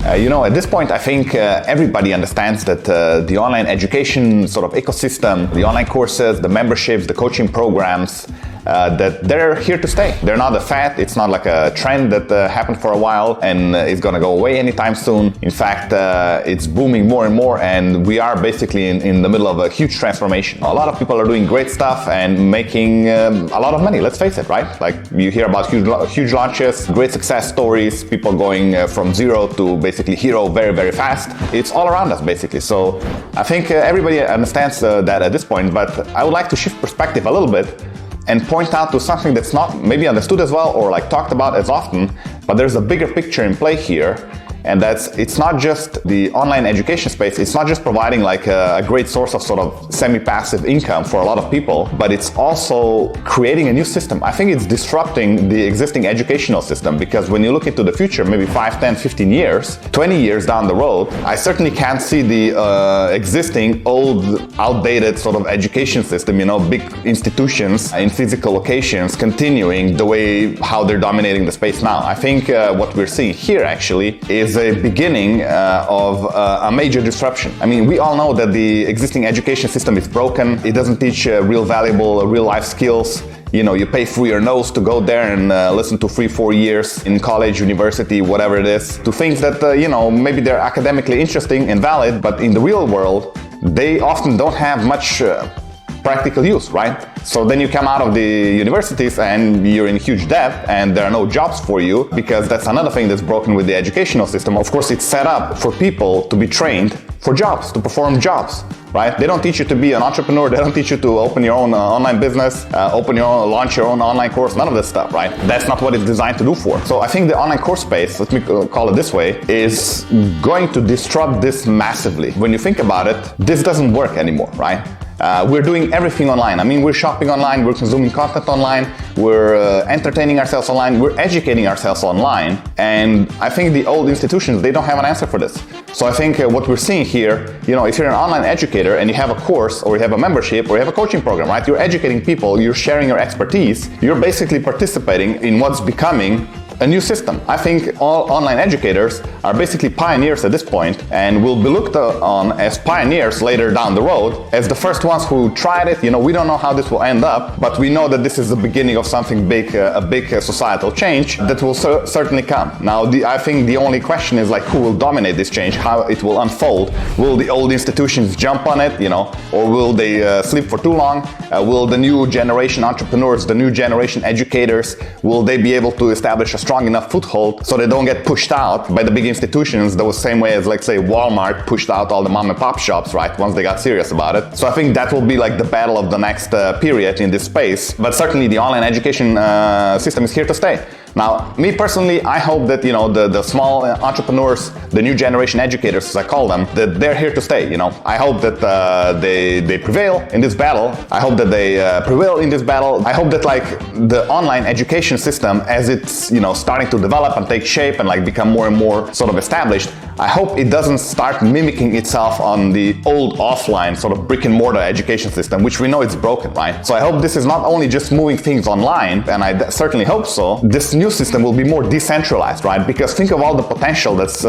At this point, I think everybody understands that the online education sort of ecosystem, the online courses, the memberships, the coaching programs, that they're here to stay. They're not a fad. It's not like a trend that happened for a while and is going to go away anytime soon. In fact, it's booming more and more, and we are basically in the middle of a huge transformation. A lot of people are doing great stuff and making a lot of money, let's face it, right? Like you hear about huge launches, great success stories, people going from zero to basically hero very, very fast. It's all around us, basically. So I think everybody understands that at this point, but I would like to shift perspective a little bit and point out to something that's not maybe understood as well or like talked about as often, but there's a bigger picture in play here. And it's not just the online education space, it's not just providing like a great source of sort of semi-passive income for a lot of people, but it's also creating a new system. I think it's disrupting the existing educational system, because when you look into the future, maybe 5, 10, 15 years, 20 years down the road, I certainly can't see the existing old, outdated sort of education system, big institutions in physical locations continuing the way how they're dominating the space now. I think what we're seeing here actually is a beginning of a major disruption. I mean, we all know that the existing education system is broken. It doesn't teach real valuable, real life skills. You pay through your nose to go there and listen to 3-4 years in college, university, whatever it is, to things that, maybe they're academically interesting and valid, but in the real world, they often don't have much practical use, right? So then you come out of the universities and you're in huge debt and there are no jobs for you, because that's another thing that's broken with the educational system. Of course, it's set up for people to be trained for jobs, to perform jobs, right? They don't teach you to be an entrepreneur. They don't teach you to open your own online business, launch your own online course, none of this stuff, right? That's not what it's designed to do for. So I think the online course space, let me call it this way, is going to disrupt this massively. When you think about it, this doesn't work anymore, right? We're doing everything online. I mean, we're shopping online, we're consuming content online, we're entertaining ourselves online, we're educating ourselves online. And I think the old institutions, they don't have an answer for this. So I think what we're seeing here, if you're an online educator and you have a course or you have a membership or you have a coaching program, right? You're educating people, you're sharing your expertise, you're basically participating in what's becoming a new system. I think all online educators are basically pioneers at this point and will be looked on as pioneers later down the road, as the first ones who tried it. We don't know how this will end up, but we know that this is the beginning of something big, a big societal change that will certainly come. Now, I think the only question is like, who will dominate this change, how it will unfold. Will the old institutions jump on it, or will they sleep for too long? Will the new generation entrepreneurs, the new generation educators, will they be able to establish a strong enough foothold so they don't get pushed out by the big institutions the same way as, like, say, Walmart pushed out all the mom and pop shops, right, once they got serious about it. So I think that will be like the battle of the next period in this space. But certainly the online education system is here to stay. Now, me personally, I hope that, the small entrepreneurs, the new generation educators, as I call them, that they're here to stay, I hope that they prevail in this battle. I hope that they prevail in this battle. I hope that, like, the online education system, as it's, starting to develop and take shape and, like, become more and more sort of established, I hope it doesn't start mimicking itself on the old offline sort of brick and mortar education system, which we know it's broken, right? So I hope this is not only just moving things online, and I certainly hope so, this new system will be more decentralized, right? Because think of all the potential that's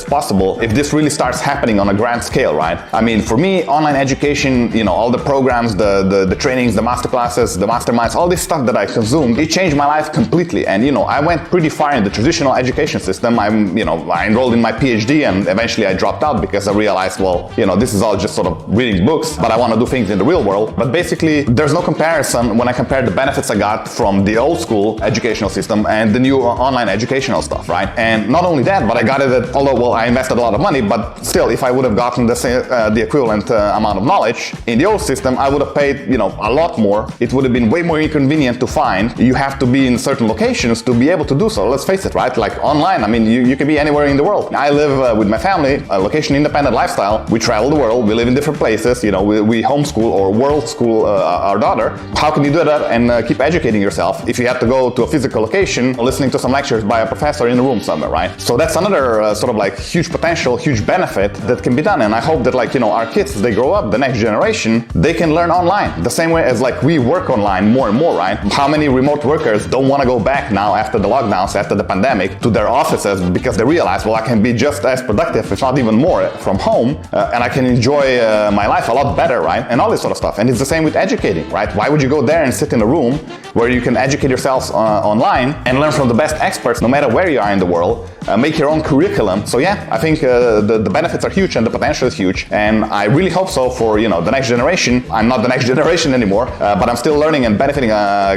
possible if this really starts happening on a grand scale, right? I mean, for me, online education, all the programs, the trainings, the masterclasses, the masterminds, all this stuff that I consumed, it changed my life completely. And I went pretty far in the traditional education system. I enrolled in my PhD and eventually I dropped out because I realized, well, this is all just sort of reading books, but I want to do things in the real world. But basically, there's no comparison when I compare the benefits I got from the old school educational system and the new online educational stuff, right? And not only that, but I got it at, although, well, I invested a lot of money, but still, if I would have gotten the equivalent amount of knowledge in the old system, I would have paid, a lot more. It would have been way more inconvenient to find. You have to be in certain locations to be able to do so. Let's face it, right? Like online, I mean, you can be anywhere in the world. I live with my family, a location-independent lifestyle. We travel the world. We live in different places. We homeschool or world school our daughter. How can you do that and keep educating yourself if you have to go to a physical location education, listening to some lectures by a professor in a room somewhere, right? So that's another sort of like huge potential, huge benefit that can be done. And I hope that like, our kids, as they grow up, the next generation, they can learn online. The same way as like we work online more and more, right? How many remote workers don't want to go back now after the lockdowns, after the pandemic, to their offices because they realize, well, I can be just as productive, if not even more, from home, and I can enjoy my life a lot better, right? And all this sort of stuff. And it's the same with educating, right? Why would you go there and sit in a room where you can educate yourselves online and learn from the best experts, no matter where you are in the world, make your own curriculum? So yeah, I think the benefits are huge and the potential is huge. And I really hope so for, the next generation. I'm not the next generation anymore, but I'm still learning and benefiting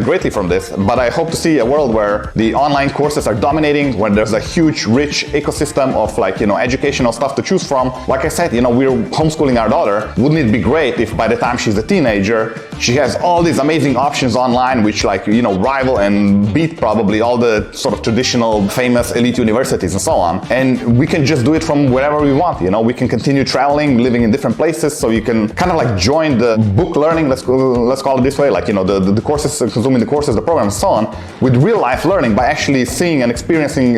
greatly from this. But I hope to see a world where the online courses are dominating, where there's a huge, rich ecosystem of like, educational stuff to choose from. Like I said, we're homeschooling our daughter. Wouldn't it be great if by the time she's a teenager, she has all these amazing options online, which like, rival and beat probably all the sort of traditional famous elite universities and so on. And we can just do it from wherever we want. We can continue traveling, living in different places. So you can kind of like join the book learning, let's call it this way, like, the courses, consuming the courses, the programs, and so on, with real life learning by actually seeing and experiencing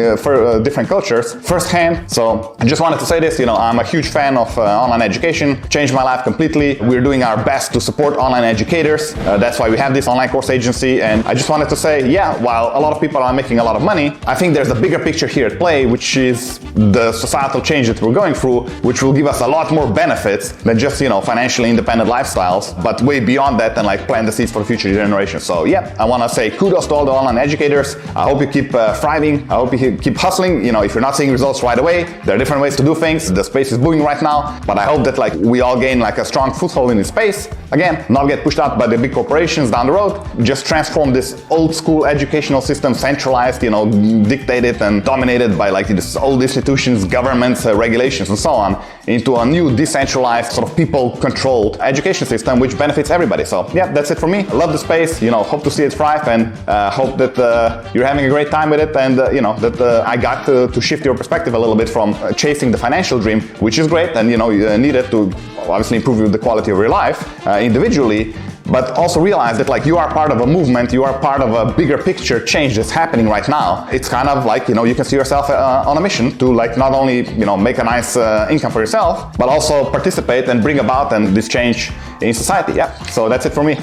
different cultures firsthand. So I just wanted to say this, I'm a huge fan of online education, changed my life completely. We're doing our best to support online educators. That's why we have this online course agency. And I just wanted to say, yeah, while a lot of people are making a lot of money, I think there's a bigger picture here at play, which is the societal change that we're going through, which will give us a lot more benefits than just, financially independent lifestyles, but way beyond that and like plant the seeds for future generations. So yeah, I want to say kudos to all the online educators. I hope you keep thriving. I hope you keep hustling. If you're not seeing results right away, there are different ways to do things. The space is booming right now, but I hope that like we all gain like a strong foothold in this space. Again, not get pushed out by the big corporations down the road. Just transform this old school educational system, centralized, dictated and dominated by like these old institutions, governments, regulations, and so on, into a new decentralized sort of people-controlled education system, which benefits everybody. So yeah, that's it for me. I love the space. Hope to see it thrive, and hope that you're having a great time with it, and that I got to shift your perspective a little bit from chasing the financial dream, which is great, and you need it to obviously improve the quality of your life individually, but also realize that like you are part of a movement, you are part of a bigger picture change that's happening right now. It's kind of like, you can see yourself on a mission to like not only, make a nice income for yourself, but also participate and bring about and this change in society. Yeah, so that's it for me.